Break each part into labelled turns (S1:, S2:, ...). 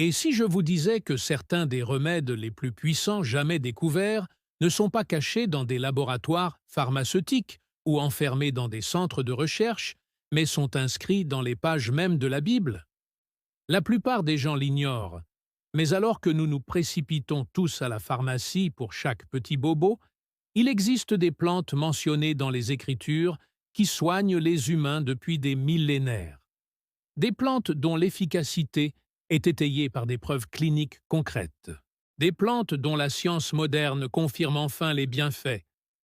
S1: Et si je vous disais que certains des remèdes les plus puissants jamais découverts ne sont pas cachés dans des laboratoires pharmaceutiques ou enfermés dans des centres de recherche, mais sont inscrits dans les pages mêmes de la Bible? La plupart des gens l'ignorent, mais alors que nous nous précipitons tous à la pharmacie pour chaque petit bobo, il existe des plantes mentionnées dans les Écritures qui soignent les humains depuis des millénaires. Des plantes dont l'efficacité est étayée par des preuves cliniques concrètes. Des plantes dont la science moderne confirme enfin les bienfaits,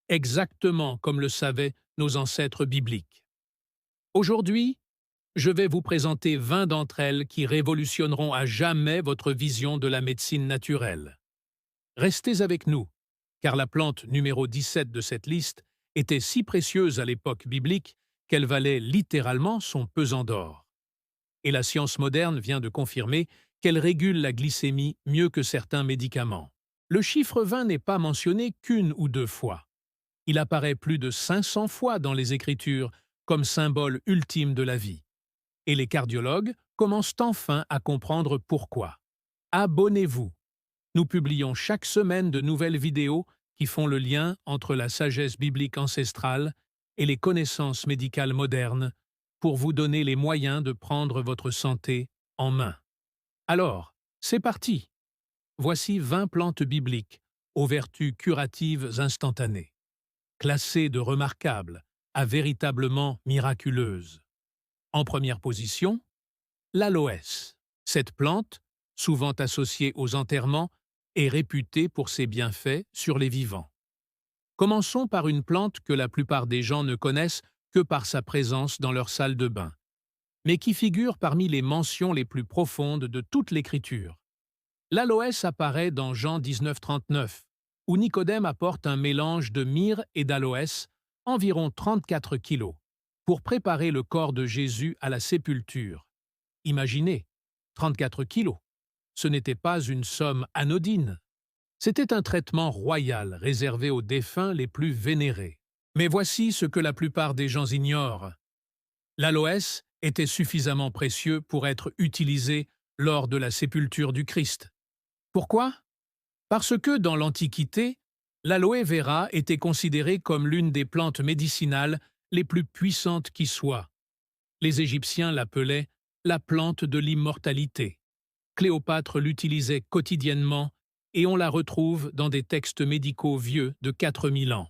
S1: exactement comme le savaient nos ancêtres bibliques. Aujourd'hui, je vais vous présenter 20 d'entre elles qui révolutionneront à jamais votre vision de la médecine naturelle. Restez avec nous, car la plante numéro 17 de cette liste était si précieuse à l'époque biblique qu'elle valait littéralement son pesant d'or. Et la science moderne vient de confirmer qu'elle régule la glycémie mieux que certains médicaments. Le chiffre 20 n'est pas mentionné qu'une ou deux fois. Il apparaît plus de 500 fois dans les Écritures comme symbole ultime de la vie. Et les cardiologues commencent enfin à comprendre pourquoi. Abonnez-vous. Nous publions chaque semaine de nouvelles vidéos qui font le lien entre la sagesse biblique ancestrale et les connaissances médicales modernes pour vous donner les moyens de prendre votre santé en main. Alors, c'est parti! Voici 20 plantes bibliques aux vertus curatives instantanées, classées de remarquables à véritablement miraculeuses. En première position, l'aloès. Cette plante, souvent associée aux enterrements, est réputée pour ses bienfaits sur les vivants. Commençons par une plante que la plupart des gens ne connaissent que par sa présence dans leur salle de bain, mais qui figure parmi les mentions les plus profondes de toute l'Écriture. L'aloès apparaît dans Jean 19,39, où Nicodème apporte un mélange de myrrhe et d'aloès, environ 34 kilos, pour préparer le corps de Jésus à la sépulture. Imaginez, 34 kilos. Ce n'était pas une somme anodine. C'était un traitement royal réservé aux défunts les plus vénérés. Mais voici ce que la plupart des gens ignorent. L'aloès était suffisamment précieux pour être utilisé lors de la sépulture du Christ. Pourquoi? Parce que dans l'Antiquité, l'aloe vera était considérée comme l'une des plantes médicinales les plus puissantes qui soient. Les Égyptiens l'appelaient la plante de l'immortalité. Cléopâtre l'utilisait quotidiennement et on la retrouve dans des textes médicaux vieux de 4000 ans.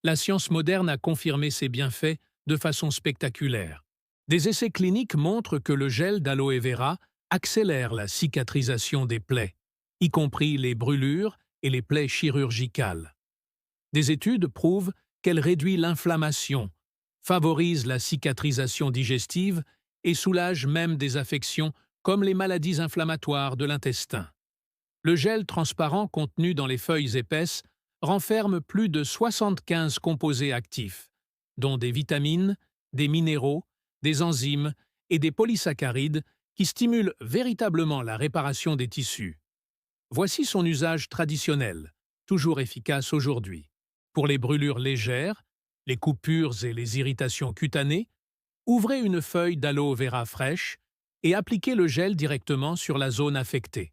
S1: La science moderne a confirmé ses bienfaits de façon spectaculaire. Des essais cliniques montrent que le gel d'aloe vera accélère la cicatrisation des plaies, y compris les brûlures et les plaies chirurgicales. Des études prouvent qu'elle réduit l'inflammation, favorise la cicatrisation digestive et soulage même des affections comme les maladies inflammatoires de l'intestin. Le gel transparent contenu dans les feuilles épaisses renferme plus de 75 composés actifs, dont des vitamines, des minéraux, des enzymes et des polysaccharides qui stimulent véritablement la réparation des tissus. Voici son usage traditionnel, toujours efficace aujourd'hui. Pour les brûlures légères, les coupures et les irritations cutanées, ouvrez une feuille d'aloe vera fraîche et appliquez le gel directement sur la zone affectée.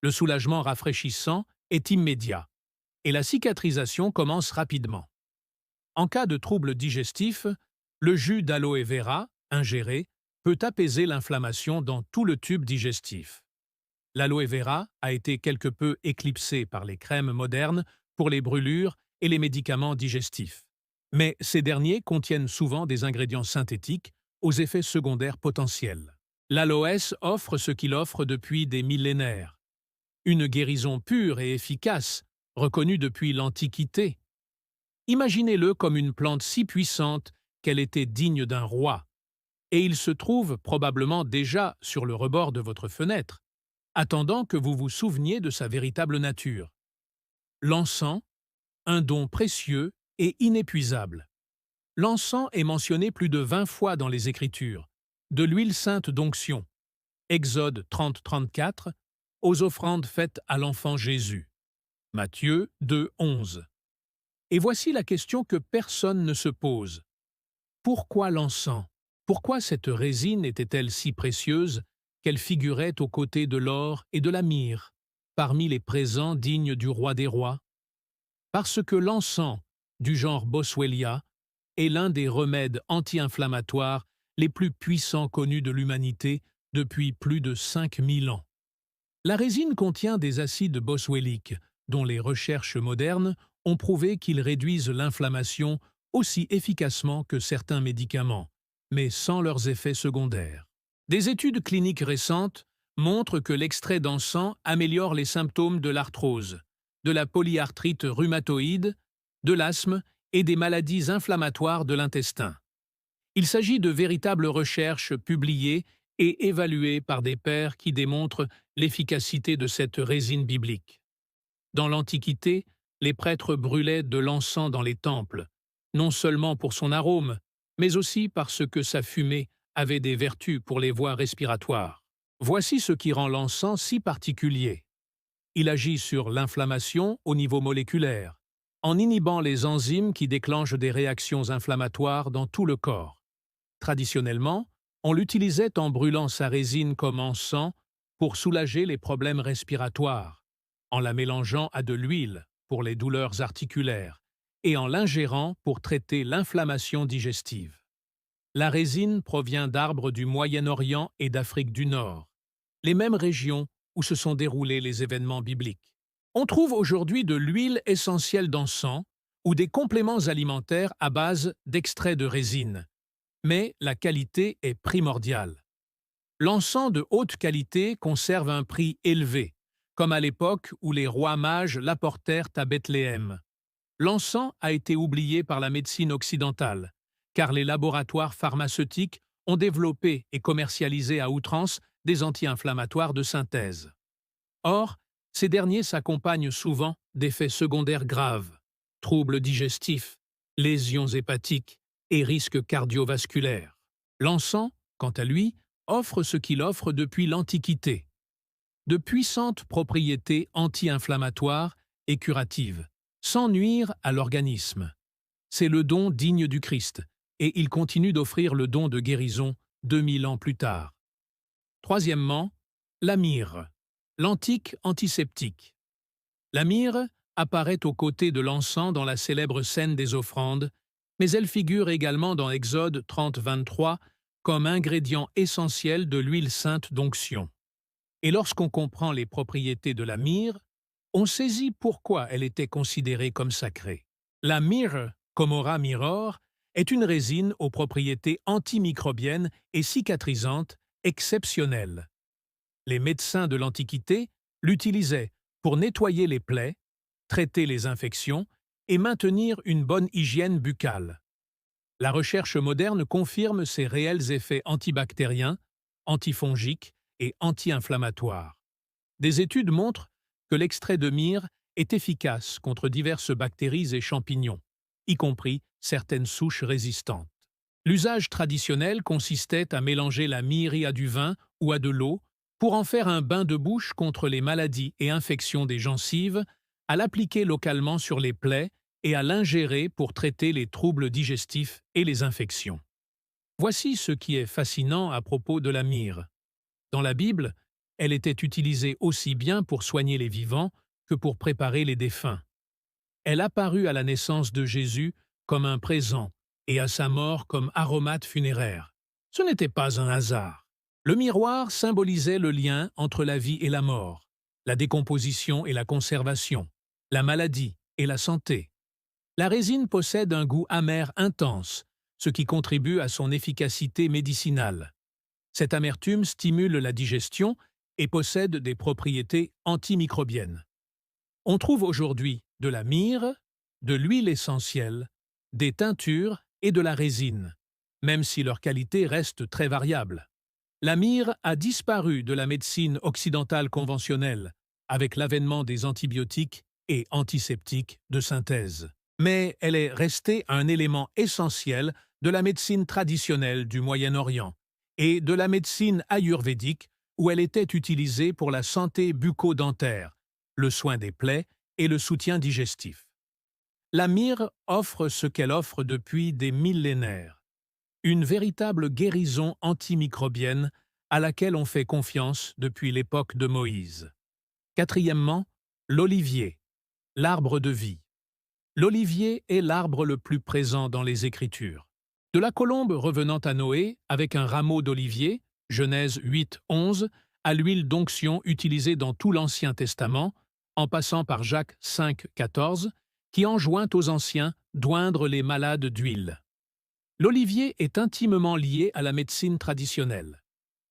S1: Le soulagement rafraîchissant est immédiat et la cicatrisation commence rapidement. En cas de troubles digestifs, le jus d'aloe vera, ingéré, peut apaiser l'inflammation dans tout le tube digestif. L'aloe vera a été quelque peu éclipsé par les crèmes modernes pour les brûlures et les médicaments digestifs. Mais ces derniers contiennent souvent des ingrédients synthétiques aux effets secondaires potentiels. L'aloès offre ce qu'il offre depuis des millénaires. Une guérison pure et efficace, reconnue depuis l'Antiquité. Imaginez-le comme une plante si puissante qu'elle était digne d'un roi. Et il se trouve probablement déjà sur le rebord de votre fenêtre, attendant que vous vous souveniez de sa véritable nature. L'encens, un don précieux et inépuisable. L'encens est mentionné plus de 20 fois dans les Écritures, de l'huile sainte d'onction, Exode 30-34, aux offrandes faites à l'enfant Jésus, Matthieu 2-11. Et voici la question que personne ne se pose. Pourquoi l'encens? Pourquoi cette résine était-elle si précieuse qu'elle figurait aux côtés de l'or et de la myrrhe, parmi les présents dignes du roi des rois, parce que l'encens, du genre Boswellia, est l'un des remèdes anti-inflammatoires les plus puissants connus de l'humanité depuis plus de 5000 ans. La résine contient des acides boswelliques, dont les recherches modernes ont prouvé qu'ils réduisent l'inflammation aussi efficacement que certains médicaments, mais sans leurs effets secondaires. Des études cliniques récentes montrent que l'extrait d'encens améliore les symptômes de l'arthrose, de la polyarthrite rhumatoïde, de l'asthme et des maladies inflammatoires de l'intestin. Il s'agit de véritables recherches publiées et évaluées par des pairs qui démontrent l'efficacité de cette résine biblique. Dans l'Antiquité, les prêtres brûlaient de l'encens dans les temples, non seulement pour son arôme, mais aussi parce que sa fumée avait des vertus pour les voies respiratoires. Voici ce qui rend l'encens si particulier. Il agit sur l'inflammation au niveau moléculaire, en inhibant les enzymes qui déclenchent des réactions inflammatoires dans tout le corps. Traditionnellement, on l'utilisait en brûlant sa résine comme encens pour soulager les problèmes respiratoires, en la mélangeant à de l'huile pour les douleurs articulaires et en l'ingérant pour traiter l'inflammation digestive. La résine provient d'arbres du Moyen-Orient et d'Afrique du Nord, les mêmes régions où se sont déroulés les événements bibliques. On trouve aujourd'hui de l'huile essentielle d'encens ou des compléments alimentaires à base d'extrait de résine, mais la qualité est primordiale. L'encens de haute qualité conserve un prix élevé, comme à l'époque où les rois mages l'apportèrent à Bethléem. L'encens a été oublié par la médecine occidentale, car les laboratoires pharmaceutiques ont développé et commercialisé à outrance des anti-inflammatoires de synthèse. Or, ces derniers s'accompagnent souvent d'effets secondaires graves, troubles digestifs, lésions hépatiques et risques cardiovasculaires. L'encens, quant à lui, offre ce qu'il offre depuis l'Antiquité: de puissantes propriétés anti-inflammatoires et curatives, sans nuire à l'organisme. C'est le don digne du Christ, et il continue d'offrir le don de guérison 2000 ans plus tard. Troisièmement, la myrrhe, l'antique antiseptique. La myrrhe apparaît aux côtés de l'encens dans la célèbre scène des offrandes, mais elle figure également dans Exode 30-23 comme ingrédient essentiel de l'huile sainte d'onction. Et lorsqu'on comprend les propriétés de la myrrhe, on saisit pourquoi elle était considérée comme sacrée. La myrrhe, Comora myrrhor, est une résine aux propriétés antimicrobiennes et cicatrisantes exceptionnelles. Les médecins de l'Antiquité l'utilisaient pour nettoyer les plaies, traiter les infections et maintenir une bonne hygiène buccale. La recherche moderne confirme ses réels effets antibactériens, antifongiques et anti-inflammatoires. Des études montrent que l'extrait de myrrhe est efficace contre diverses bactéries et champignons, y compris certaines souches résistantes. L'usage traditionnel consistait à mélanger la myrrhe à du vin ou à de l'eau pour en faire un bain de bouche contre les maladies et infections des gencives, à l'appliquer localement sur les plaies et à l'ingérer pour traiter les troubles digestifs et les infections. Voici ce qui est fascinant à propos de la myrrhe. Dans la Bible, elle était utilisée aussi bien pour soigner les vivants que pour préparer les défunts. Elle apparut à la naissance de Jésus comme un présent et à sa mort comme aromate funéraire. Ce n'était pas un hasard. Le miroir symbolisait le lien entre la vie et la mort, la décomposition et la conservation, la maladie et la santé. La résine possède un goût amer intense, ce qui contribue à son efficacité médicinale. Cette amertume stimule la digestion et possède des propriétés antimicrobiennes. On trouve aujourd'hui de la myrrhe, de l'huile essentielle, des teintures et de la résine, même si leur qualité reste très variable. La myrrhe a disparu de la médecine occidentale conventionnelle avec l'avènement des antibiotiques et antiseptiques de synthèse. Mais elle est restée un élément essentiel de la médecine traditionnelle du Moyen-Orient et de la médecine ayurvédique où elle était utilisée pour la santé bucco-dentaire, le soin des plaies et le soutien digestif. La myrrhe offre ce qu'elle offre depuis des millénaires: une véritable guérison antimicrobienne à laquelle on fait confiance depuis l'époque de Moïse. Quatrièmement, l'olivier, l'arbre de vie. L'olivier est l'arbre le plus présent dans les Écritures. De la colombe revenant à Noé avec un rameau d'olivier, Genèse 8, 11, à l'huile d'onction utilisée dans tout l'Ancien Testament, en passant par Jacques 5, 14, qui enjoint aux anciens d'oindre les malades d'huile. L'olivier est intimement lié à la médecine traditionnelle.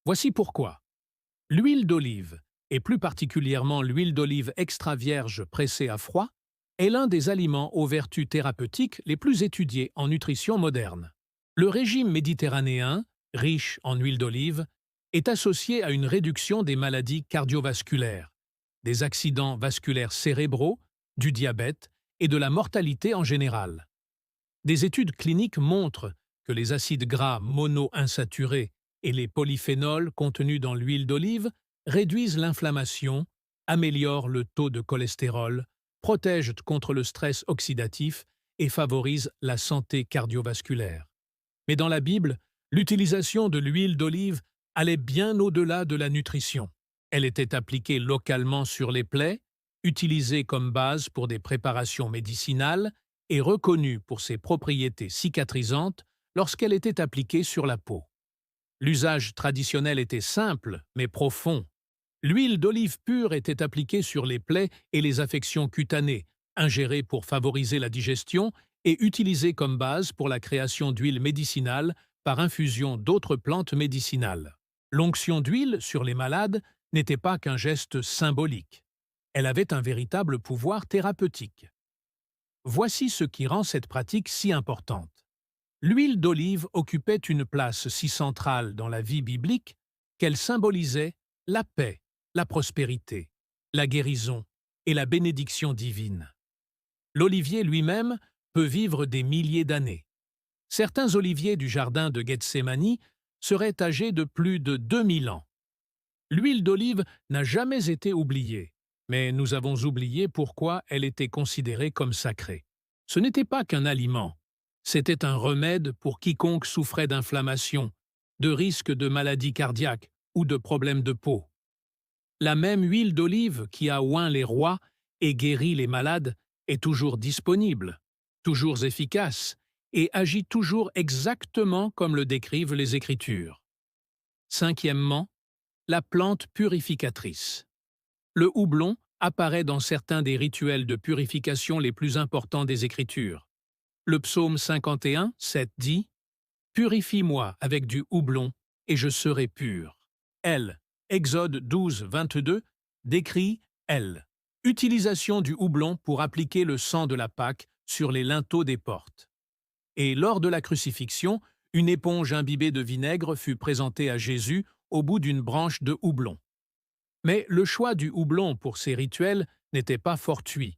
S1: Voici pourquoi. L'huile d'olive, et plus particulièrement l'huile d'olive extra vierge pressée à froid, est l'un des aliments aux vertus thérapeutiques les plus étudiés en nutrition moderne. Le régime méditerranéen, riche en huile d'olive, est associé à une réduction des maladies cardiovasculaires, des accidents vasculaires cérébraux, du diabète et de la mortalité en général. Des études cliniques montrent que les acides gras monoinsaturés et les polyphénols contenus dans l'huile d'olive réduisent l'inflammation, améliorent le taux de cholestérol, protègent contre le stress oxydatif et favorisent la santé cardiovasculaire. Mais dans la Bible, l'utilisation de l'huile d'olive allait bien au-delà de la nutrition. Elle était appliquée localement sur les plaies, utilisée comme base pour des préparations médicinales et reconnue pour ses propriétés cicatrisantes lorsqu'elle était appliquée sur la peau. L'usage traditionnel était simple mais profond. L'huile d'olive pure était appliquée sur les plaies et les affections cutanées, ingérée pour favoriser la digestion et utilisée comme base pour la création d'huile médicinale par infusion d'autres plantes médicinales. L'onction d'huile sur les malades n'était pas qu'un geste symbolique. Elle avait un véritable pouvoir thérapeutique. Voici ce qui rend cette pratique si importante. L'huile d'olive occupait une place si centrale dans la vie biblique qu'elle symbolisait la paix, la prospérité, la guérison et la bénédiction divine. L'olivier lui-même peut vivre des milliers d'années. Certains oliviers du jardin de Gethsémani seraient âgés de plus de 2000 ans. L'huile d'olive n'a jamais été oubliée, mais nous avons oublié pourquoi elle était considérée comme sacrée. Ce n'était pas qu'un aliment, c'était un remède pour quiconque souffrait d'inflammation, de risque de maladie cardiaque ou de problèmes de peau. La même huile d'olive qui a oint les rois et guéri les malades est toujours disponible, toujours efficace et agit toujours exactement comme le décrivent les Écritures. Cinquièmement, la plante purificatrice. Le houblon apparaît dans certains des rituels de purification les plus importants des Écritures. Le psaume 51, 7 dit « Purifie-moi avec du houblon, et je serai pur. » Exode 12, 22 décrit utilisation du houblon pour appliquer le sang de la Pâque sur les linteaux des portes. Et lors de la crucifixion, une éponge imbibée de vinaigre fut présentée à Jésus au bout d'une branche de houblon. Mais le choix du houblon pour ces rituels n'était pas fortuit.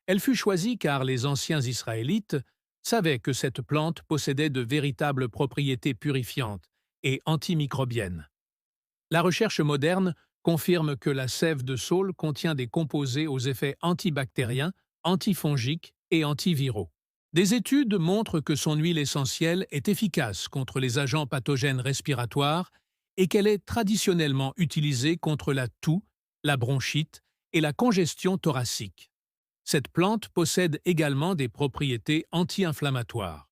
S1: Elle fut choisie car les anciens Israélites savaient que cette plante possédait de véritables propriétés purifiantes et antimicrobiennes. La recherche moderne confirme que la sève de saule contient des composés aux effets antibactériens, antifongiques et antiviraux. Des études montrent que son huile essentielle est efficace contre les agents pathogènes respiratoires et qu'elle est traditionnellement utilisée contre la toux, la bronchite et la congestion thoracique. Cette plante possède également des propriétés anti-inflammatoires.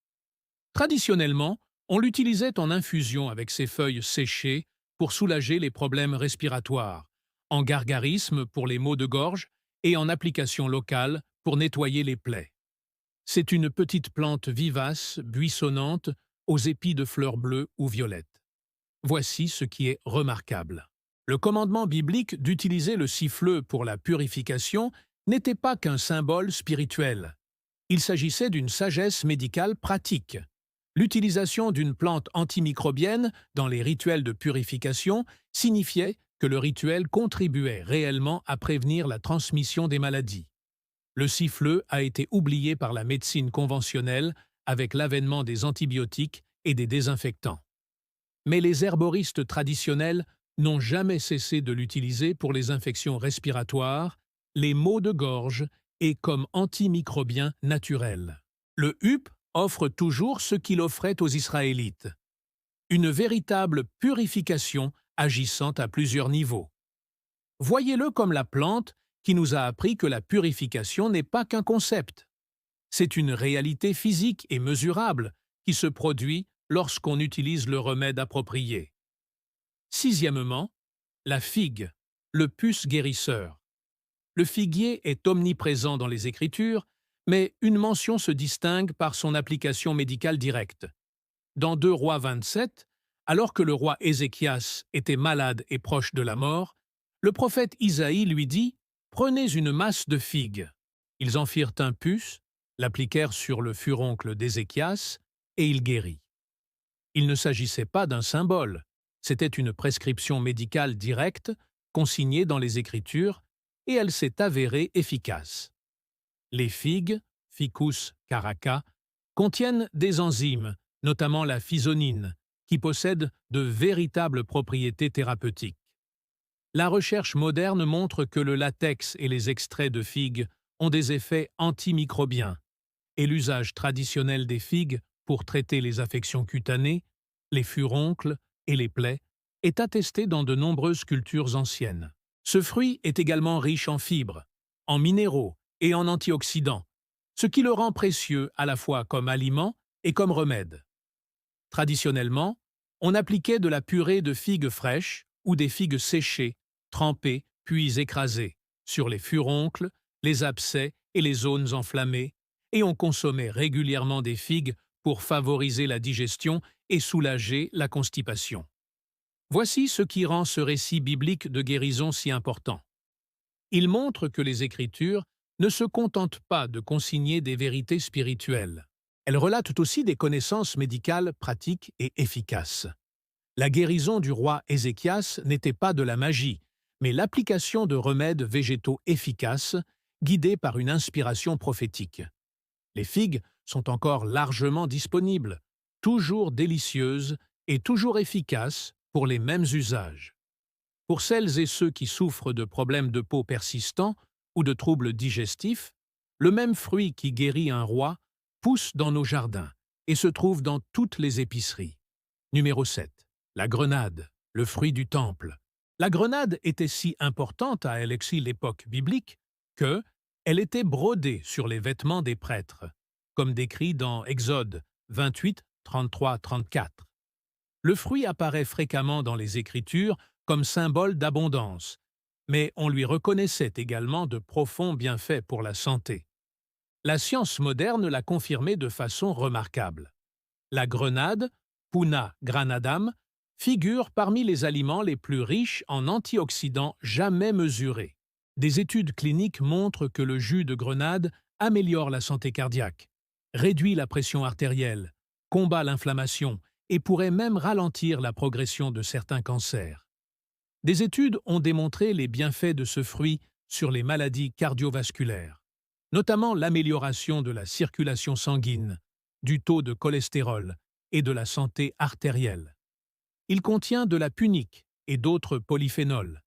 S1: Traditionnellement, on l'utilisait en infusion avec ses feuilles séchées pour soulager les problèmes respiratoires, en gargarisme pour les maux de gorge et en application locale pour nettoyer les plaies. C'est une petite plante vivace, buissonnante, aux épis de fleurs bleues ou violettes. Voici ce qui est remarquable. Le commandement biblique d'utiliser le siffleux pour la purification n'était pas qu'un symbole spirituel. Il s'agissait d'une sagesse médicale pratique. L'utilisation d'une plante antimicrobienne dans les rituels de purification signifiait que le rituel contribuait réellement à prévenir la transmission des maladies. Le siffleux a été oublié par la médecine conventionnelle avec l'avènement des antibiotiques et des désinfectants. Mais les herboristes traditionnels n'ont jamais cessé de l'utiliser pour les infections respiratoires, les maux de gorge et comme antimicrobien naturel. Le HUP offre toujours ce qu'il offrait aux Israélites. Une véritable purification agissant à plusieurs niveaux. Voyez-le comme la plante qui nous a appris que la purification n'est pas qu'un concept. C'est une réalité physique et mesurable qui se produit lorsqu'on utilise le remède approprié. Sixièmement, la figue, le puce guérisseur. Le figuier est omniprésent dans les Écritures, mais une mention se distingue par son application médicale directe. Dans 2 Rois 27, alors que le roi Ézéchias était malade et proche de la mort, le prophète Isaïe lui dit « Prenez une masse de figues ». Ils en firent un puce, l'appliquèrent sur le furoncle d'Ézéchias, et il guérit. Il ne s'agissait pas d'un symbole, c'était une prescription médicale directe, consignée dans les Écritures, et elle s'est avérée efficace. Les figues, Ficus caraca, contiennent des enzymes, notamment la physonine, qui possède de véritables propriétés thérapeutiques. La recherche moderne montre que le latex et les extraits de figues ont des effets antimicrobiens, et l'usage traditionnel des figues pour traiter les affections cutanées, les furoncles et les plaies est attesté dans de nombreuses cultures anciennes. Ce fruit est également riche en fibres, en minéraux et en antioxydants, ce qui le rend précieux à la fois comme aliment et comme remède. Traditionnellement, on appliquait de la purée de figues fraîches ou des figues séchées, trempées puis écrasées, sur les furoncles, les abcès et les zones enflammées, et on consommait régulièrement des figues pour favoriser la digestion et soulager la constipation. Voici ce qui rend ce récit biblique de guérison si important. Il montre que les Écritures ne se contentent pas de consigner des vérités spirituelles. Elles relatent aussi des connaissances médicales pratiques et efficaces. La guérison du roi Ézéchias n'était pas de la magie, mais l'application de remèdes végétaux efficaces, guidés par une inspiration prophétique. Les figues sont encore largement disponibles, toujours délicieuses et toujours efficaces pour les mêmes usages. Pour celles et ceux qui souffrent de problèmes de peau persistants ou de troubles digestifs, le même fruit qui guérit un roi pousse dans nos jardins et se trouve dans toutes les épiceries. Numéro 7. La grenade, le fruit du temple. La grenade était si importante à l'époque biblique que elle était brodée sur les vêtements des prêtres, comme décrit dans Exode 28, 33-34. Le fruit apparaît fréquemment dans les Écritures comme symbole d'abondance, mais on lui reconnaissait également de profonds bienfaits pour la santé. La science moderne l'a confirmé de façon remarquable. La grenade, Puna granadam, figure parmi les aliments les plus riches en antioxydants jamais mesurés. Des études cliniques montrent que le jus de grenade améliore la santé cardiaque, réduit la pression artérielle, combat l'inflammation et pourrait même ralentir la progression de certains cancers. Des études ont démontré les bienfaits de ce fruit sur les maladies cardiovasculaires, notamment l'amélioration de la circulation sanguine, du taux de cholestérol et de la santé artérielle. Il contient de la punike et d'autres polyphénols,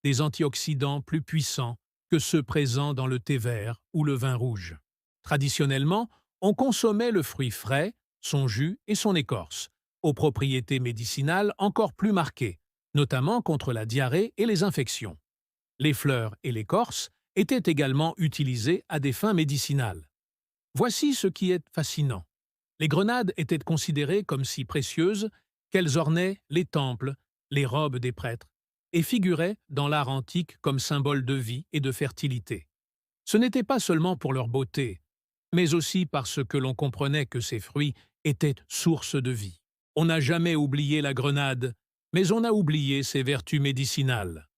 S1: des antioxydants plus puissants que ceux présents dans le thé vert ou le vin rouge. Traditionnellement, on consommait le fruit frais, son jus et son écorce, aux propriétés médicinales encore plus marquées, notamment contre la diarrhée et les infections. Les fleurs et l'écorce étaient également utilisées à des fins médicinales. Voici ce qui est fascinant. Les grenades étaient considérées comme si précieuses qu'elles ornaient les temples, les robes des prêtres, et figuraient dans l'art antique comme symbole de vie et de fertilité. Ce n'était pas seulement pour leur beauté, mais aussi parce que l'on comprenait que ces fruits étaient source de vie. On n'a jamais oublié la grenade, mais on a oublié ses vertus médicinales.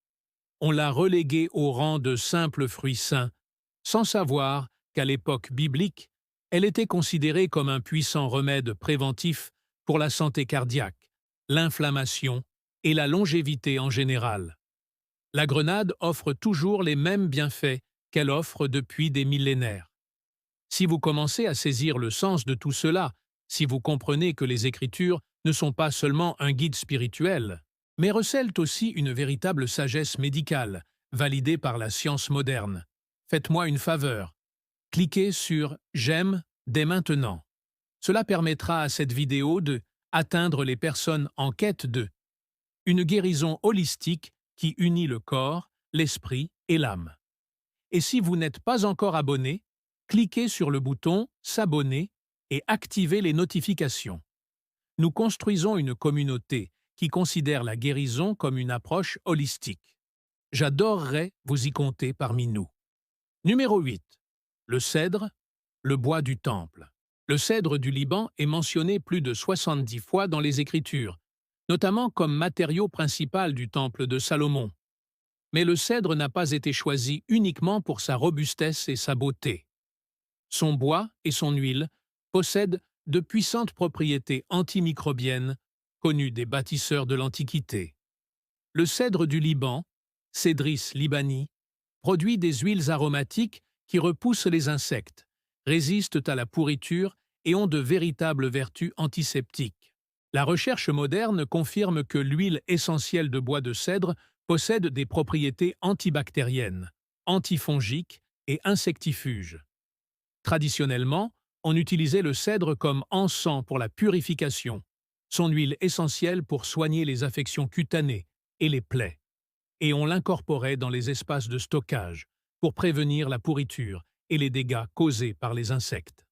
S1: On l'a reléguée au rang de simple fruit sain, sans savoir qu'à l'époque biblique, elle était considérée comme un puissant remède préventif pour la santé cardiaque, l'inflammation et la longévité en général. La grenade offre toujours les mêmes bienfaits qu'elle offre depuis des millénaires. Si vous commencez à saisir le sens de tout cela, si vous comprenez que les Écritures ne sont pas seulement un guide spirituel, mais recèlent aussi une véritable sagesse médicale, validée par la science moderne, faites-moi une faveur. Cliquez sur « J'aime » dès maintenant. Cela permettra à cette vidéo de atteindre les personnes en quête de une guérison holistique qui unit le corps, l'esprit et l'âme. Et si vous n'êtes pas encore abonné, cliquez sur le bouton « S'abonner » et activez les notifications. Nous construisons une communauté qui considère la guérison comme une approche holistique. J'adorerais vous y compter parmi nous. Numéro 8. Le cèdre, le bois du temple. Le cèdre du Liban est mentionné plus de 70 fois dans les Écritures, notamment comme matériau principal du temple de Salomon. Mais le cèdre n'a pas été choisi uniquement pour sa robustesse et sa beauté. Son bois et son huile possèdent de puissantes propriétés antimicrobiennes connues des bâtisseurs de l'Antiquité. Le cèdre du Liban, Cedris libani, produit des huiles aromatiques qui repoussent les insectes, résistent à la pourriture et ont de véritables vertus antiseptiques. La recherche moderne confirme que l'huile essentielle de bois de cèdre possède des propriétés antibactériennes, antifongiques et insectifuges. Traditionnellement, on utilisait le cèdre comme encens pour la purification, son huile essentielle pour soigner les affections cutanées et les plaies, et on l'incorporait dans les espaces de stockage pour prévenir la pourriture et les dégâts causés par les insectes.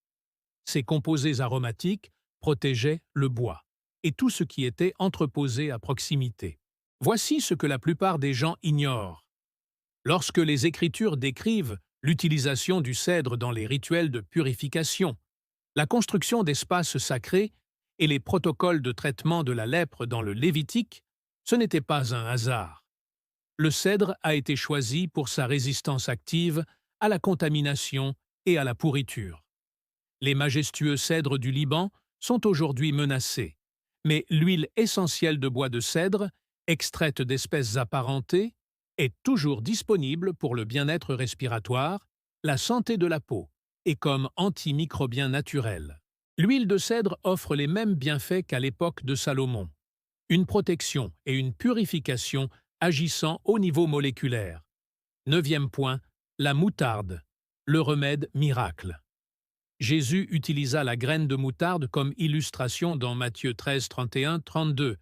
S1: Ces composés aromatiques protégeaient le bois et tout ce qui était entreposé à proximité. Voici ce que la plupart des gens ignorent. Lorsque les Écritures décrivent l'utilisation du cèdre dans les rituels de purification, la construction d'espaces sacrés et les protocoles de traitement de la lèpre dans le Lévitique, ce n'était pas un hasard. Le cèdre a été choisi pour sa résistance active à la contamination et à la pourriture. Les majestueux cèdres du Liban sont aujourd'hui menacés, mais l'huile essentielle de bois de cèdre, extraite d'espèces apparentées, est toujours disponible pour le bien-être respiratoire, la santé de la peau et comme antimicrobien naturel. L'huile de cèdre offre les mêmes bienfaits qu'à l'époque de Salomon. Une protection et une purification agissant au niveau moléculaire. 9e point, la moutarde, le remède miracle. Jésus utilisa la graine de moutarde comme illustration dans Matthieu 13, 31, 32,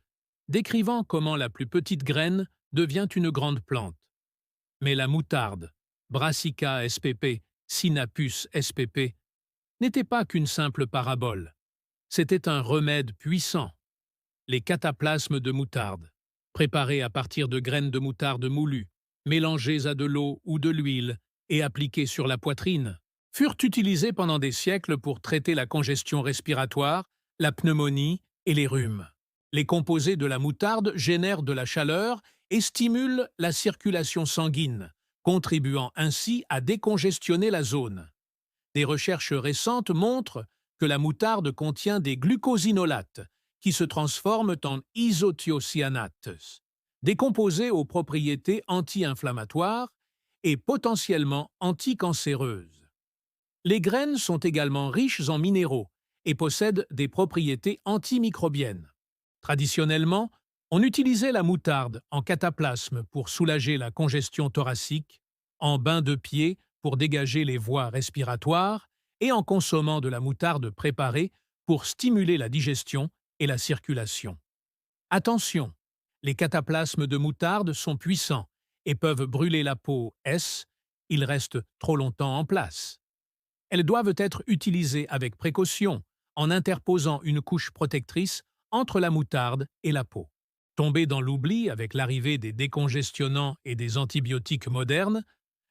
S1: décrivant comment la plus petite graine devient une grande plante. Mais la moutarde, Brassica spp, Sinapus spp, n'était pas qu'une simple parabole. C'était un remède puissant. Les cataplasmes de moutarde, préparés à partir de graines de moutarde moulues, mélangées à de l'eau ou de l'huile et appliquées sur la poitrine, furent utilisés pendant des siècles pour traiter la congestion respiratoire, la pneumonie et les rhumes. Les composés de la moutarde génèrent de la chaleur et stimulent la circulation sanguine, contribuant ainsi à décongestionner la zone. Des recherches récentes montrent que la moutarde contient des glucosinolates qui se transforment en isothiocyanates, des composés aux propriétés anti-inflammatoires et potentiellement anticancéreuses. Les graines sont également riches en minéraux et possèdent des propriétés antimicrobiennes. Traditionnellement, on utilisait la moutarde en cataplasme pour soulager la congestion thoracique, en bain de pied pour dégager les voies respiratoires et en consommant de la moutarde préparée pour stimuler la digestion et la circulation. Attention, les cataplasmes de moutarde sont puissants et peuvent brûler la peau ils restent trop longtemps en place. Elles doivent être utilisées avec précaution en interposant une couche protectrice entre la moutarde et la peau. Tombée dans l'oubli avec l'arrivée des décongestionnants et des antibiotiques modernes,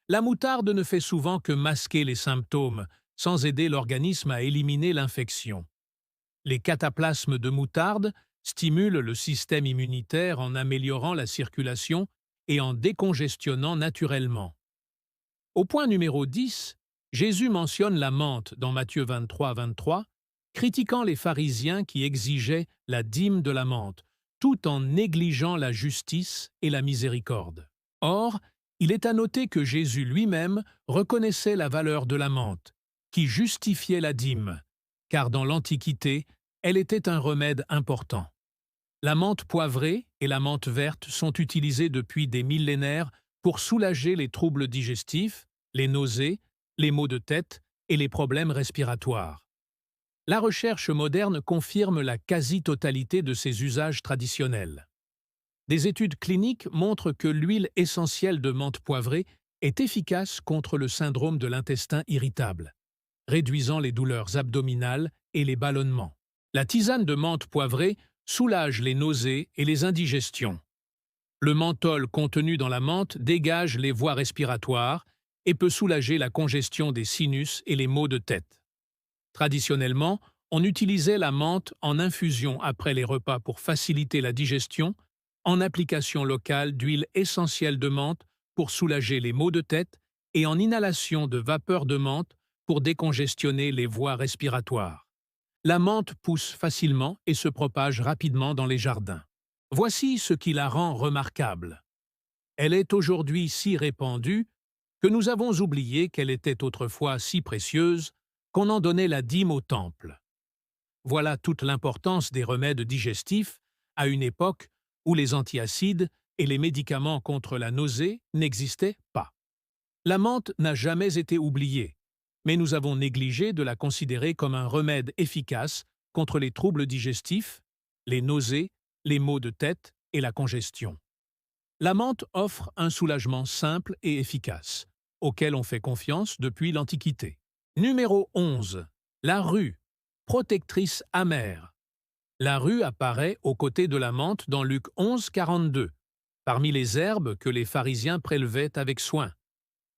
S1: la moutarde ne fait souvent que masquer les symptômes, sans aider l'organisme à éliminer l'infection. Les cataplasmes de moutarde stimulent le système immunitaire en améliorant la circulation et en décongestionnant naturellement. Au point numéro 10, Jésus mentionne la menthe dans Matthieu 23, 23, critiquant les pharisiens qui exigeaient la dîme de la menthe, tout en négligeant la justice et la miséricorde. Or, il est à noter que Jésus lui-même reconnaissait la valeur de la menthe, qui justifiait la dîme, car dans l'Antiquité, elle était un remède important. La menthe poivrée et la menthe verte sont utilisées depuis des millénaires pour soulager les troubles digestifs, les nausées, les maux de tête et les problèmes respiratoires. La recherche moderne confirme la quasi-totalité de ces usages traditionnels. Des études cliniques montrent que l'huile essentielle de menthe poivrée est efficace contre le syndrome de l'intestin irritable, réduisant les douleurs abdominales et les ballonnements. La tisane de menthe poivrée soulage les nausées et les indigestions. Le menthol contenu dans la menthe dégage les voies respiratoires et peut soulager la congestion des sinus et les maux de tête. Traditionnellement, on utilisait la menthe en infusion après les repas pour faciliter la digestion, en application locale d'huile essentielle de menthe pour soulager les maux de tête et en inhalation de vapeur de menthe pour décongestionner les voies respiratoires. La menthe pousse facilement et se propage rapidement dans les jardins. Voici ce qui la rend remarquable. Elle est aujourd'hui si répandue que nous avons oublié qu'elle était autrefois si précieuse qu'on en donnait la dîme au temple. Voilà toute l'importance des remèdes digestifs à une époque où les antiacides et les médicaments contre la nausée n'existaient pas. La menthe n'a jamais été oubliée, mais nous avons négligé de la considérer comme un remède efficace contre les troubles digestifs, les nausées, les maux de tête et la congestion. La menthe offre un soulagement simple et efficace, auquel on fait confiance depuis l'Antiquité. Numéro 11. La rue, protectrice amère. La rue apparaît aux côtés de la menthe dans Luc 11, 42, parmi les herbes que les pharisiens prélevaient avec soin.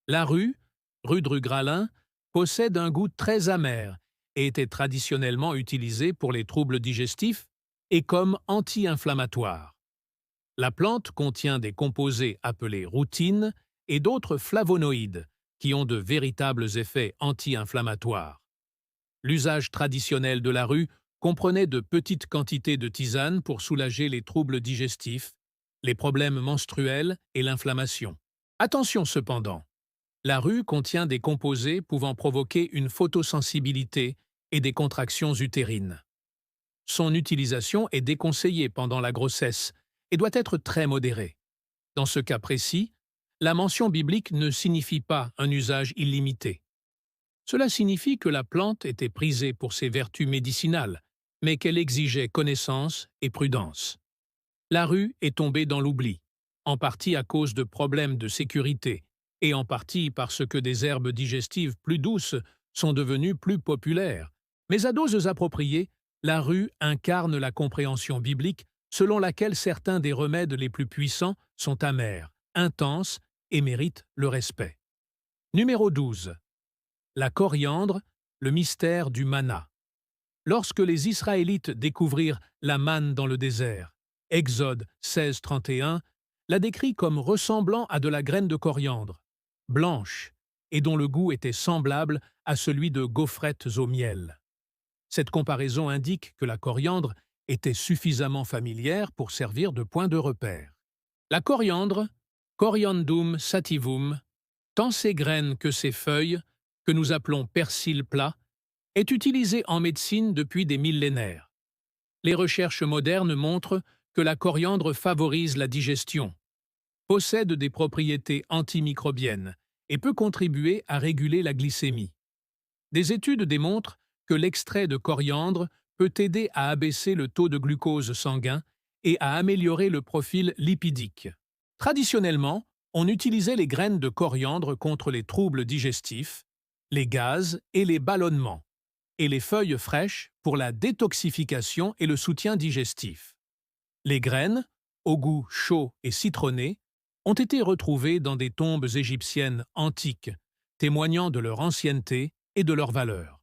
S1: La rue, rudrugralin, possède un goût très amer et était traditionnellement utilisée pour les troubles digestifs et comme anti-inflammatoire. La plante contient des composés appelés routines et d'autres flavonoïdes qui ont de véritables effets anti-inflammatoires. L'usage traditionnel de la rue comprenait de petites quantités de tisane pour soulager les troubles digestifs, les problèmes menstruels et l'inflammation. Attention cependant, la rue contient des composés pouvant provoquer une photosensibilité et des contractions utérines. Son utilisation est déconseillée pendant la grossesse et doit être très modérée. Dans ce cas précis, la mention biblique ne signifie pas un usage illimité. Cela signifie que la plante était prisée pour ses vertus médicinales, mais qu'elle exigeait connaissance et prudence. La rue est tombée dans l'oubli, en partie à cause de problèmes de sécurité, et en partie parce que des herbes digestives plus douces sont devenues plus populaires. Mais à doses appropriées, la rue incarne la compréhension biblique selon laquelle certains des remèdes les plus puissants sont amers, intenses et méritent le respect. Numéro 12. La coriandre, le mystère du manna. Lorsque les Israélites découvrirent la manne dans le désert, Exode 16, 31, la décrit comme ressemblant à de la graine de coriandre, blanche, et dont le goût était semblable à celui de gaufrettes au miel. Cette comparaison indique que la coriandre était suffisamment familière pour servir de point de repère. La coriandre, Coriandrum sativum, tant ses graines que ses feuilles, que nous appelons persil plat, est utilisée en médecine depuis des millénaires. Les recherches modernes montrent que la coriandre favorise la digestion, possède des propriétés antimicrobiennes et peut contribuer à réguler la glycémie. Des études démontrent que l'extrait de coriandre peut aider à abaisser le taux de glucose sanguin et à améliorer le profil lipidique. Traditionnellement, on utilisait les graines de coriandre contre les troubles digestifs, les gaz et les ballonnements, et les feuilles fraîches pour la détoxification et le soutien digestif. Les graines, au goût chaud et citronné, ont été retrouvées dans des tombes égyptiennes antiques, témoignant de leur ancienneté et de leur valeur.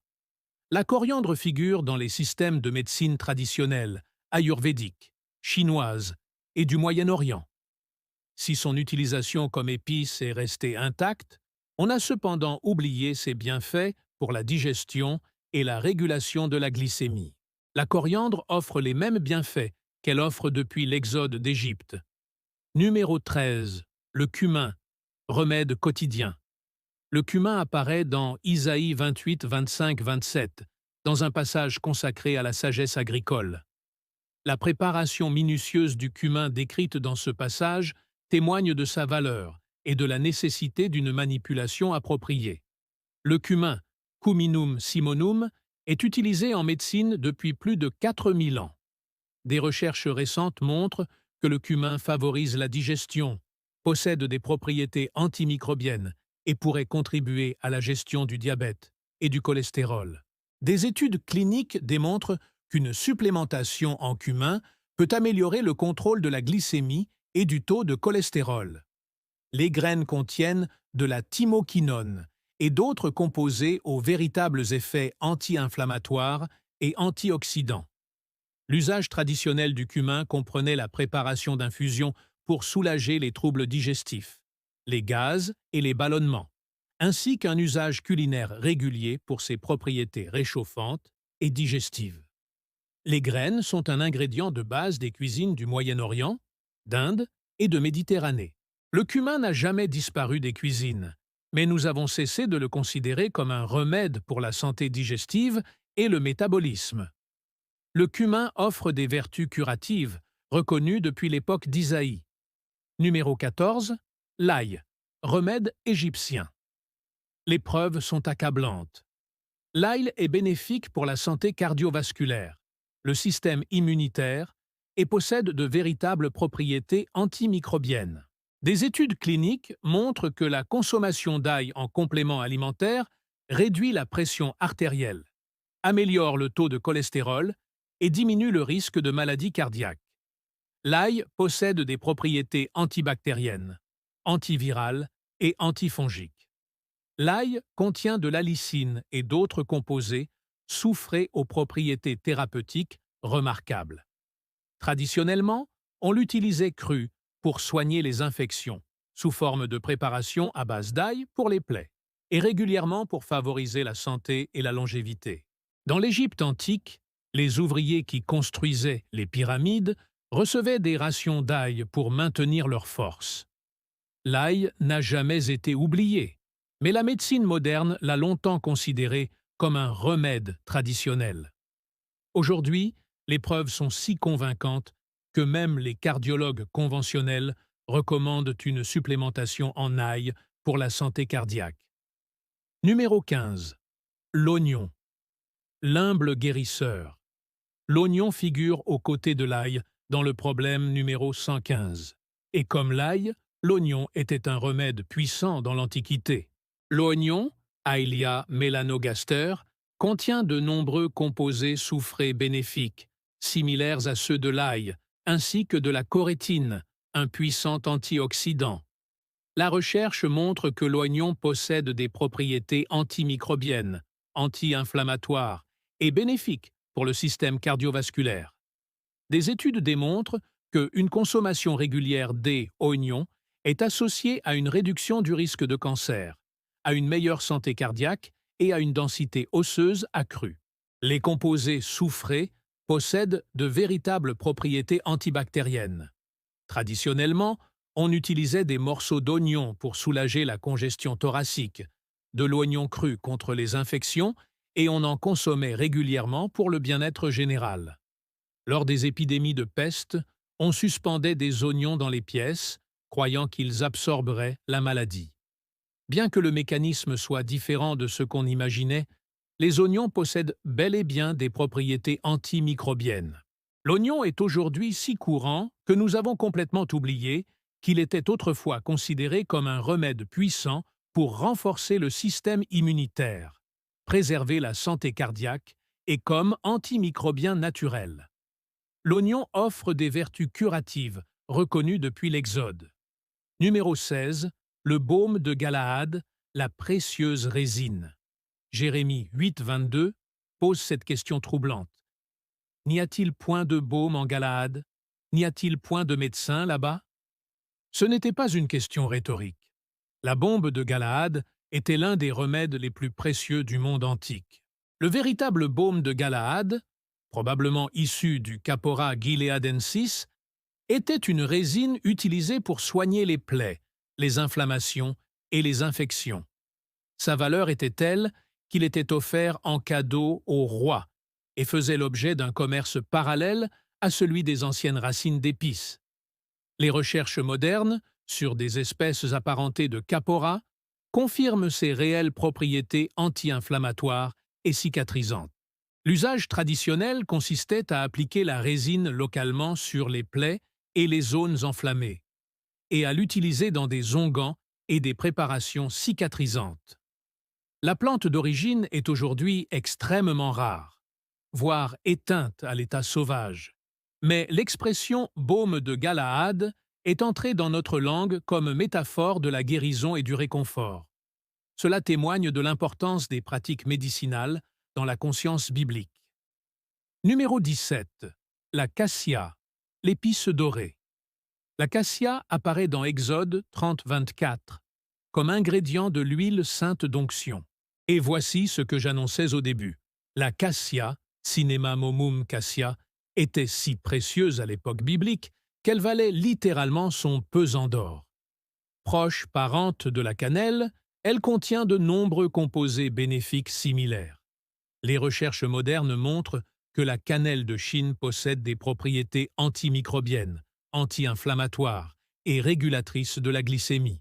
S1: La coriandre figure dans les systèmes de médecine traditionnelle, ayurvédique, chinoise et du Moyen-Orient. Si son utilisation comme épice est restée intacte, on a cependant oublié ses bienfaits pour la digestion et la régulation de la glycémie. La coriandre offre les mêmes bienfaits qu'elle offre depuis l'Exode d'Égypte. Numéro 13. Le cumin, remède quotidien. Le cumin apparaît dans Isaïe 28, 25, 27, dans un passage consacré à la sagesse agricole. La préparation minutieuse du cumin décrite dans ce passage témoigne de sa valeur et de la nécessité d'une manipulation appropriée. Le cumin, Cuminum simonum, est utilisé en médecine depuis plus de 4000 ans. Des recherches récentes montrent que le cumin favorise la digestion, possède des propriétés antimicrobiennes et pourrait contribuer à la gestion du diabète et du cholestérol. Des études cliniques démontrent qu'une supplémentation en cumin peut améliorer le contrôle de la glycémie et du taux de cholestérol. Les graines contiennent de la thymoquinone et d'autres composés aux véritables effets anti-inflammatoires et antioxydants. L'usage traditionnel du cumin comprenait la préparation d'infusions pour soulager les troubles digestifs, les gaz et les ballonnements, ainsi qu'un usage culinaire régulier pour ses propriétés réchauffantes et digestives. Les graines sont un ingrédient de base des cuisines du Moyen-Orient, d'Inde et de Méditerranée. Le cumin n'a jamais disparu des cuisines, mais nous avons cessé de le considérer comme un remède pour la santé digestive et le métabolisme. Le cumin offre des vertus curatives, reconnues depuis l'époque d'Isaïe. Numéro 14. L'ail, remède égyptien. Les preuves sont accablantes. L'ail est bénéfique pour la santé cardiovasculaire, le système immunitaire et possède de véritables propriétés antimicrobiennes. Des études cliniques montrent que la consommation d'ail en complément alimentaire réduit la pression artérielle, améliore le taux de cholestérol et diminue le risque de maladies cardiaques. L'ail possède des propriétés antibactériennes, antivirales et antifongiques. L'ail contient de l'allicine et d'autres composés soufrés aux propriétés thérapeutiques remarquables. Traditionnellement, on l'utilisait cru pour soigner les infections, sous forme de préparation à base d'ail pour les plaies, et régulièrement pour favoriser la santé et la longévité. Dans l'Égypte antique, les ouvriers qui construisaient les pyramides recevaient des rations d'ail pour maintenir leur force. L'ail n'a jamais été oublié, mais la médecine moderne l'a longtemps considéré comme un remède traditionnel. Aujourd'hui, les preuves sont si convaincantes que même les cardiologues conventionnels recommandent une supplémentation en ail pour la santé cardiaque. Numéro 15. L'oignon. L'humble guérisseur. L'oignon figure aux côtés de l'ail dans le problème numéro 115. Et comme l'ail, l'oignon était un remède puissant dans l'Antiquité. L'oignon, Aelia melanogaster, contient de nombreux composés soufrés bénéfiques, similaires à ceux de l'ail, ainsi que de la chorétine, un puissant antioxydant. La recherche montre que l'oignon possède des propriétés antimicrobiennes, anti-inflammatoires et bénéfiques pour le système cardiovasculaire. Des études démontrent qu'une consommation régulière d'oignons est associée à une réduction du risque de cancer, à une meilleure santé cardiaque et à une densité osseuse accrue. Les composés soufrés possèdent de véritables propriétés antibactériennes. Traditionnellement, on utilisait des morceaux d'oignon pour soulager la congestion thoracique, de l'oignon cru contre les infections et on en consommait régulièrement pour le bien-être général. Lors des épidémies de peste, on suspendait des oignons dans les pièces, croyant qu'ils absorberaient la maladie. Bien que le mécanisme soit différent de ce qu'on imaginait, les oignons possèdent bel et bien des propriétés antimicrobiennes. L'oignon est aujourd'hui si courant que nous avons complètement oublié qu'il était autrefois considéré comme un remède puissant pour renforcer le système immunitaire, préserver la santé cardiaque et comme antimicrobien naturel. L'oignon offre des vertus curatives reconnues depuis l'Exode. Numéro 16. Le baume de Galaad, la précieuse résine. Jérémie 8, 22 pose cette question troublante. N'y a-t-il point de baume en Galaad? N'y a-t-il point de médecin là-bas? Ce n'était pas une question rhétorique. La bombe de Galaad était l'un des remèdes les plus précieux du monde antique. Le véritable baume de Galaad, probablement issu du Capora gileadensis, était une résine utilisée pour soigner les plaies, les inflammations et les infections. Sa valeur était telle qu'il était offert en cadeau au roi et faisait l'objet d'un commerce parallèle à celui des anciennes racines d'épices. Les recherches modernes sur des espèces apparentées de Capora confirment ses réelles propriétés anti-inflammatoires et cicatrisantes. L'usage traditionnel consistait à appliquer la résine localement sur les plaies et les zones enflammées, et à l'utiliser dans des onguents et des préparations cicatrisantes. La plante d'origine est aujourd'hui extrêmement rare, voire éteinte à l'état sauvage. Mais l'expression « baume de Galaad » est entrée dans notre langue comme métaphore de la guérison et du réconfort. Cela témoigne de l'importance des pratiques médicinales dans la conscience biblique. Numéro 17. La cassia, l'épice dorée. La cassia apparaît dans Exode 30-24 comme ingrédient de l'huile sainte d'onction. Et voici ce que j'annonçais au début. La cassia, Cinema momum cassia, était si précieuse à l'époque biblique qu'elle valait littéralement son pesant d'or. Proche parente de la cannelle, elle contient de nombreux composés bénéfiques similaires. Les recherches modernes montrent que la cannelle de Chine possède des propriétés antimicrobiennes, anti-inflammatoires et régulatrices de la glycémie.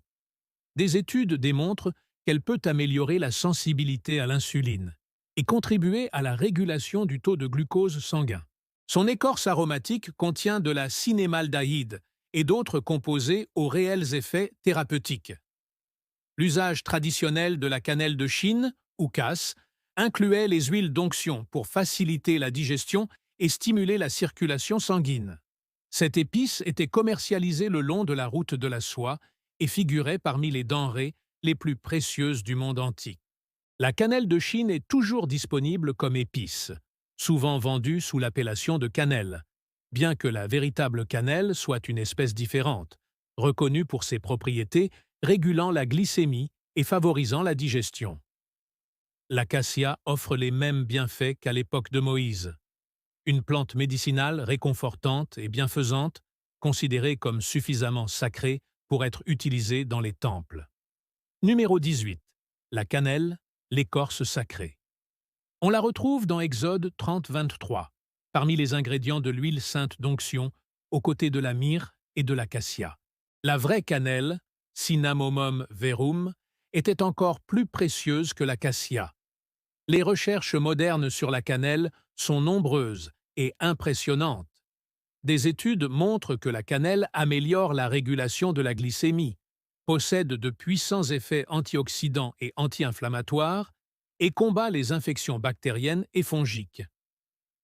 S1: Des études démontrent qu'elle peut améliorer la sensibilité à l'insuline et contribuer à la régulation du taux de glucose sanguin. Son écorce aromatique contient de la cinémaldehyde et d'autres composés aux réels effets thérapeutiques. L'usage traditionnel de la cannelle de Chine, ou casse, incluait les huiles d'onction pour faciliter la digestion et stimuler la circulation sanguine. Cette épice était commercialisée le long de la route de la soie et figurait parmi les denrées les plus précieuses du monde antique. La cannelle de Chine est toujours disponible comme épice, souvent vendue sous l'appellation de cannelle, bien que la véritable cannelle soit une espèce différente, reconnue pour ses propriétés régulant la glycémie et favorisant la digestion. La cassia offre les mêmes bienfaits qu'à l'époque de Moïse. Une plante médicinale réconfortante et bienfaisante, considérée comme suffisamment sacrée pour être utilisée dans les temples. Numéro 18. La cannelle, l'écorce sacrée. On la retrouve dans Exode 30-23, parmi les ingrédients de l'huile sainte d'onction, aux côtés de la myrrhe et de la cassia. La vraie cannelle, Cinnamomum verum, était encore plus précieuse que la cassia. Les recherches modernes sur la cannelle sont nombreuses et impressionnantes. Des études montrent que la cannelle améliore la régulation de la glycémie, possède de puissants effets antioxydants et anti-inflammatoires et combat les infections bactériennes et fongiques.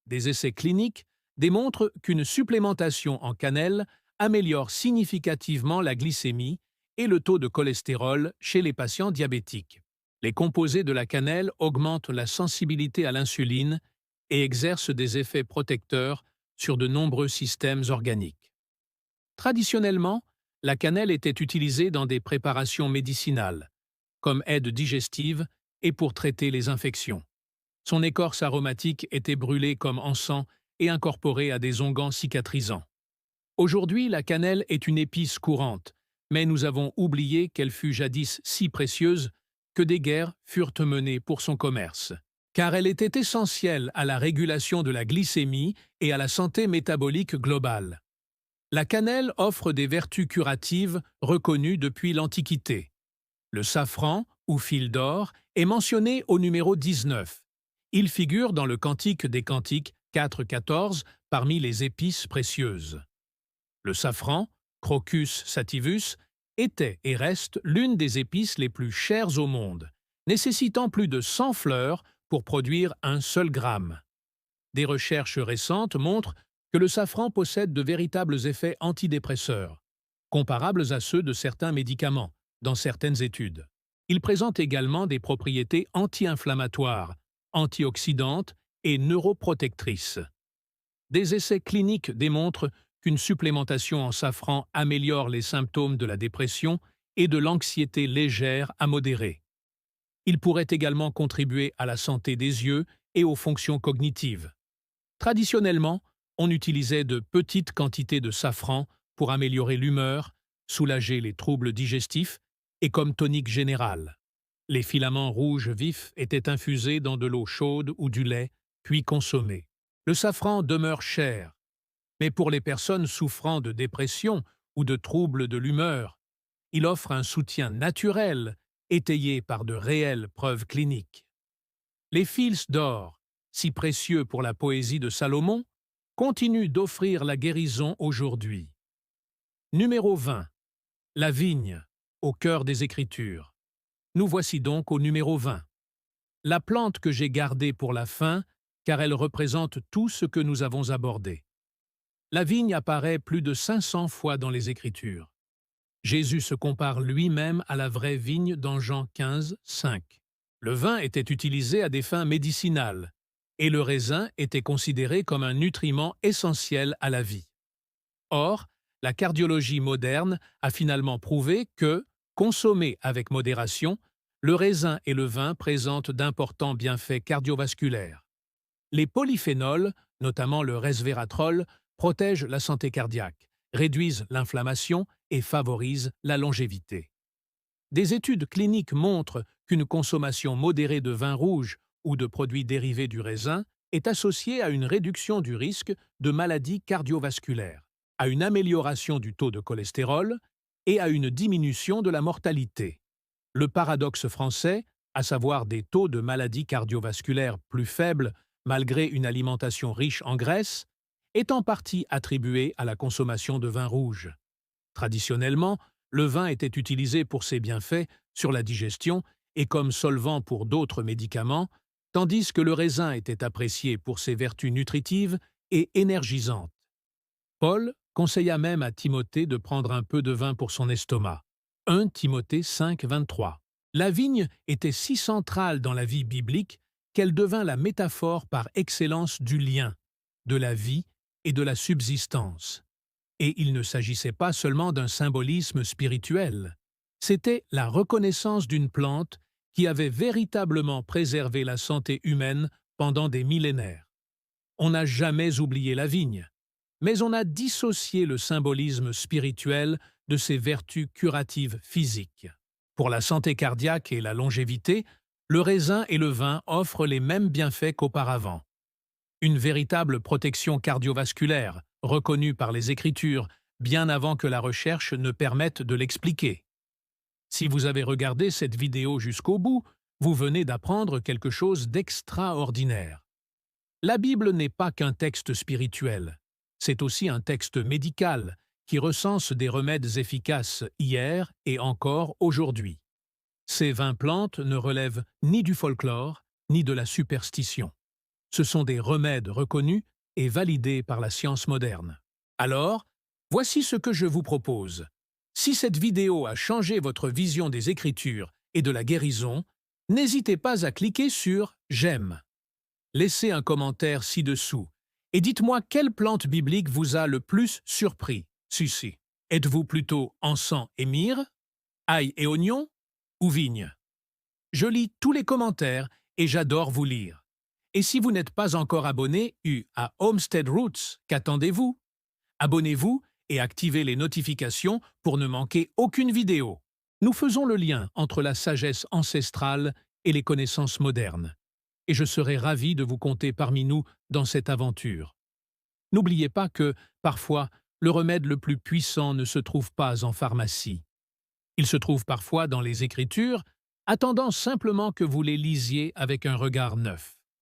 S1: Des essais cliniques démontrent qu'une supplémentation en cannelle améliore significativement la glycémie et le taux de cholestérol chez les patients diabétiques. Les composés de la cannelle augmentent la sensibilité à l'insuline et exercent des effets protecteurs sur de nombreux systèmes organiques. Traditionnellement, la cannelle était utilisée dans des préparations médicinales, comme aide digestive et pour traiter les infections. Son écorce aromatique était brûlée comme encens et incorporée à des onguents cicatrisants. Aujourd'hui, la cannelle est une épice courante, mais nous avons oublié qu'elle fut jadis si précieuse que des guerres furent menées pour son commerce, car elle était essentielle à la régulation de la glycémie et à la santé métabolique globale. La cannelle offre des vertus curatives reconnues depuis l'Antiquité. Le safran, ou fil d'or, est mentionné au numéro 19. Il figure dans le Cantique des Cantiques 4.14 parmi les épices précieuses. Le safran, Crocus sativus, était et reste l'une des épices les plus chères au monde, nécessitant plus de 100 fleurs pour produire un seul gramme. Des recherches récentes montrent que le safran possède de véritables effets antidépresseurs, comparables à ceux de certains médicaments, dans certaines études. Il présente également des propriétés anti-inflammatoires, antioxydantes et neuroprotectrices. Des essais cliniques démontrent qu'une supplémentation en safran améliore les symptômes de la dépression et de l'anxiété légère à modérée. Il pourrait également contribuer à la santé des yeux et aux fonctions cognitives. Traditionnellement, on utilisait de petites quantités de safran pour améliorer l'humeur, soulager les troubles digestifs et comme tonique général. Les filaments rouges vifs étaient infusés dans de l'eau chaude ou du lait, puis consommés. Le safran demeure cher, mais pour les personnes souffrant de dépression ou de troubles de l'humeur, il offre un soutien naturel, étayé par de réelles preuves cliniques. Les fils d'or, si précieux pour la poésie de Salomon, continuent d'offrir la guérison aujourd'hui. Numéro 20. La vigne, au cœur des Écritures. Nous voici donc au numéro 20. La plante que j'ai gardée pour la fin, car elle représente tout ce que nous avons abordé. La vigne apparaît plus de 500 fois dans les Écritures. Jésus se compare lui-même à la vraie vigne dans Jean 15, 5. Le vin était utilisé à des fins médicinales, et le raisin était considéré comme un nutriment essentiel à la vie. Or, la cardiologie moderne a finalement prouvé que, consommés avec modération, le raisin et le vin présentent d'importants bienfaits cardiovasculaires. Les polyphénols, notamment le resveratrol, protègent la santé cardiaque, réduisent l'inflammation et favorisent la longévité. Des études cliniques montrent qu'une consommation modérée de vin rouge ou de produits dérivés du raisin est associée à une réduction du risque de maladies cardiovasculaires, à une amélioration du taux de cholestérol et à une diminution de la mortalité. Le paradoxe français, à savoir des taux de maladies cardiovasculaires plus faibles malgré une alimentation riche en graisse, est en partie attribué à la consommation de vin rouge. Traditionnellement, le vin était utilisé pour ses bienfaits sur la digestion et comme solvant pour d'autres médicaments, tandis que le raisin était apprécié pour ses vertus nutritives et énergisantes. Paul conseilla même à Timothée de prendre un peu de vin pour son estomac. 1 Timothée 5, 23. La vigne était si centrale dans la vie biblique qu'elle devint la métaphore par excellence du lien, de la vie et de la subsistance. Et il ne s'agissait pas seulement d'un symbolisme spirituel. C'était la reconnaissance d'une plante qui avait véritablement préservé la santé humaine pendant des millénaires. On n'a jamais oublié la vigne, mais on a dissocié le symbolisme spirituel de ses vertus curatives physiques. Pour la santé cardiaque et la longévité, le raisin et le vin offrent les mêmes bienfaits qu'auparavant. Une véritable protection cardiovasculaire, reconnue par les Écritures, bien avant que la recherche ne permette de l'expliquer. Si vous avez regardé cette vidéo jusqu'au bout, vous venez d'apprendre quelque chose d'extraordinaire. La Bible n'est pas qu'un texte spirituel, c'est aussi un texte médical qui recense des remèdes efficaces hier et encore aujourd'hui. Ces 20 plantes ne relèvent ni du folklore, ni de la superstition. Ce sont des remèdes reconnus et validés par la science moderne. Alors, voici ce que je vous propose. Si cette vidéo a changé votre vision des Écritures et de la guérison, n'hésitez pas à cliquer sur « J'aime ». Laissez un commentaire ci-dessous et dites-moi quelle plante biblique vous a le plus surpris. Si. Êtes-vous plutôt encens et myrrhe, ail et oignon ou vigne? Je lis tous les commentaires et j'adore vous lire. Et si vous n'êtes pas encore abonné à Homestead Roots, qu'attendez-vous? Abonnez-vous et activez les notifications pour ne manquer aucune vidéo. Nous faisons le lien entre la sagesse ancestrale et les connaissances modernes. Et je serai ravi de vous compter parmi nous dans cette aventure. N'oubliez pas que, parfois, le remède le plus puissant ne se trouve pas en pharmacie. Il se trouve parfois dans les Écritures, attendant simplement que vous les lisiez avec un regard neuf.